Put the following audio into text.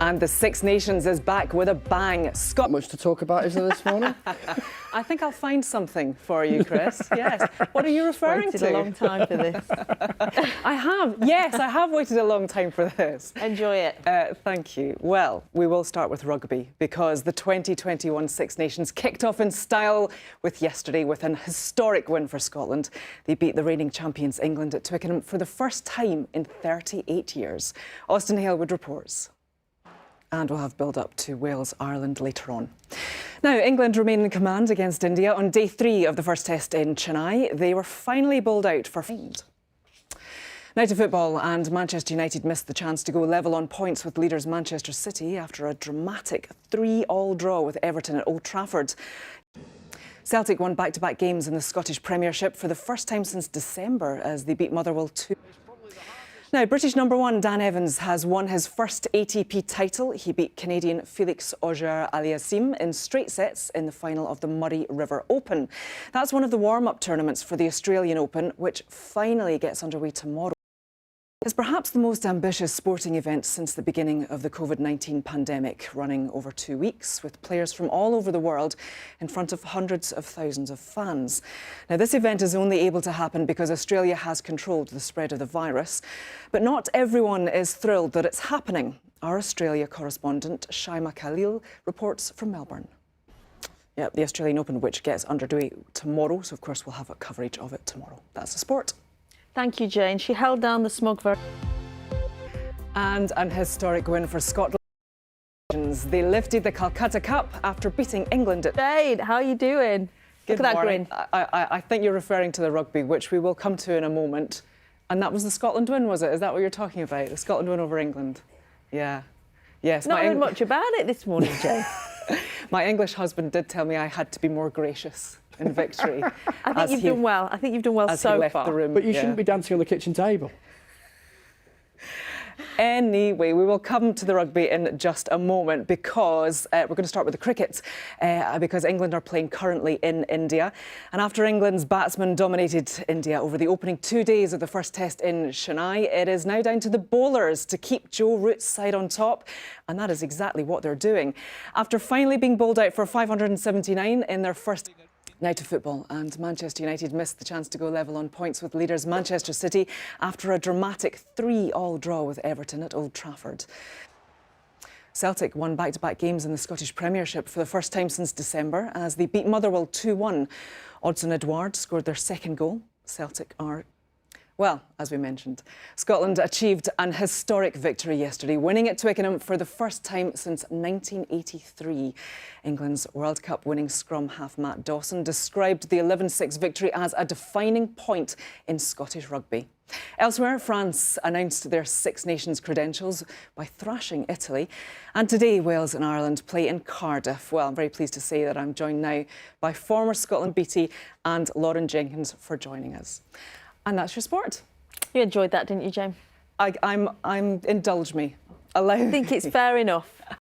And the Six Nations is back with a bang. Not much to talk about, is there, this morning? I think I'll find something for you, Chris. Yes. What are you referring to? Waited a long time for this. I have. Yes, I have waited a long time for this. Enjoy it. Thank you. Well, we will start with rugby because the 2021 Six Nations kicked off in style yesterday with an historic win for Scotland. They beat the reigning champions England at Twickenham for the first time in 38 years. Austin Halewood reports. And we'll have build-up to Wales-Ireland later on. Now, England remain in command against India on day 3 of the first test in Chennai. They were finally bowled out for field. Now to football, and Manchester United missed the chance to go level on points with leaders Manchester City after a dramatic 3-all draw with Everton at Old Trafford. Celtic won back-to-back games in the Scottish Premiership for the first time since December as they beat Motherwell 2. Now, British number 1 Dan Evans has won his first ATP title. He beat Canadian Felix Auger-Aliassime in straight sets in the final of the Murray River Open. That's one of the warm-up tournaments for the Australian Open, which finally gets underway tomorrow. It's perhaps the most ambitious sporting event since the beginning of the COVID-19 pandemic, running over 2 weeks with players from all over the world in front of hundreds of thousands of fans. Now, this event is only able to happen because Australia has controlled the spread of the virus, but not everyone is thrilled that it's happening. Our Australia correspondent Shaima Khalil reports from Melbourne. Yeah, the Australian Open, which gets underway tomorrow, so of course we'll have a coverage of it tomorrow. That's the sport. Thank you, Jane. She held down the smug version. And an historic win for Scotland. They lifted the Calcutta Cup after beating England at... Jane, how are you doing? Good Look at morning. that grin. I think you're referring to the rugby, which we will come to in a moment. And that was the Scotland win, was it? Is that what you're talking about? The Scotland win over England? Yeah. Yes. Not heard much about it this morning, Jane. My English husband did tell me I had to be more gracious in victory. I think you've done well. I think you've done well so left far. the room. But you shouldn't be dancing on the kitchen table. Anyway, we will come to the rugby in just a moment because we're going to start with the cricket because England are playing currently in India. And after England's batsmen dominated India over the opening 2 days of the first test in Chennai, it is now down to the bowlers to keep Joe Root's side on top. And that is exactly what they're doing. After finally being bowled out for 579 in their first... Now to football, and Manchester United missed the chance to go level on points with leaders Manchester City after a dramatic 3-all draw with Everton at Old Trafford. Celtic won back-to-back games in the Scottish Premiership for the first time since December as they beat Motherwell 2-1. Odsonne Edouard scored their second goal. Celtic are... Well, as we mentioned, Scotland achieved an historic victory yesterday, winning at Twickenham for the first time since 1983. England's World Cup winning scrum half Matt Dawson described the 11-6 victory as a defining point in Scottish rugby. Elsewhere, France announced their Six Nations credentials by thrashing Italy. And today, Wales and Ireland play in Cardiff. Well, I'm very pleased to say that I'm joined now by former Scotland BT and Lauren Jenkins for joining us. And that's your sport. You enjoyed that, didn't you, Jane? I'm indulge me. Allow I think it's fair enough.